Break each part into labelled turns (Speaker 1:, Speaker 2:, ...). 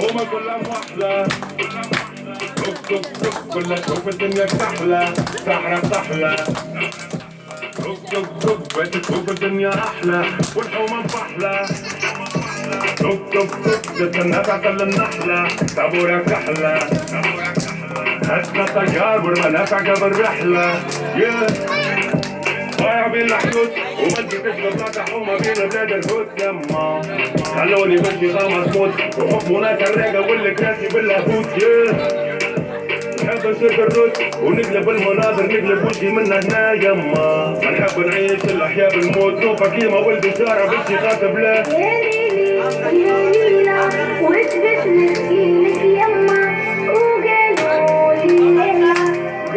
Speaker 1: هما كلها محلى توك توك توك كلها تشوف الدنيا تحلى سحرة تحلى توك توك توك بس تشوف الدنيا أحلى والحومة مفحلة توك توك توك تستنى تعطل النحلة طابورك أحلى هاتنا طيار والمنافع قبل رحلة ضايع بين الحدود وما لقيتش بطاطا حومة بين بلاد الهود يما خلوني بنتي غامض موت وحكمونا كالراقة والكراسي باللاهوت نحب نسير بالروت ونقلب المناظر نقلب وجهي من هنا يما ما نحب نعيش الأحياء بالموت نوفا كيما ولد شارع بنتي خاطب له
Speaker 2: يا ليلي يا ليلى وش باش نحكيلك يما وقالوا لي ليلى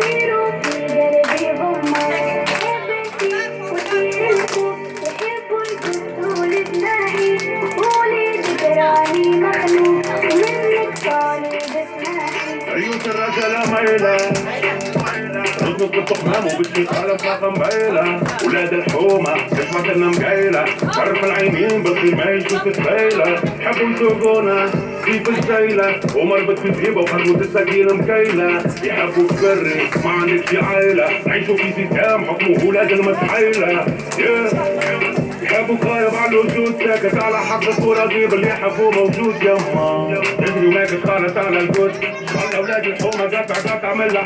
Speaker 2: غيروا في قلبي ضمة حبيتي وكيلكوا يحبوا يقصوا لجناحي قولي ذكراني مخلوق منك طالب اسمعي
Speaker 1: عيوش الرجالة مايلة رزقك الطقمام وبتجي خالف ساقة مبيلة ولاد الحومة اسمك لنا مقايلة شرف العينين بس ما يشوف تبيلة حبوا يسوقونا كيف السيلة ومربط في زيبة وخربوط السكينة مكيلة يحبوا بري ما عندكش عيلة نعيشوا في سيستم حكمه ولاد المسحيلة يحبوا خايب على الوجود ساكت على حق الصورة جيب اللي يحبوه موجود يما تجري وماكش خالص على الجود والله ولاد الحومة قطع ملح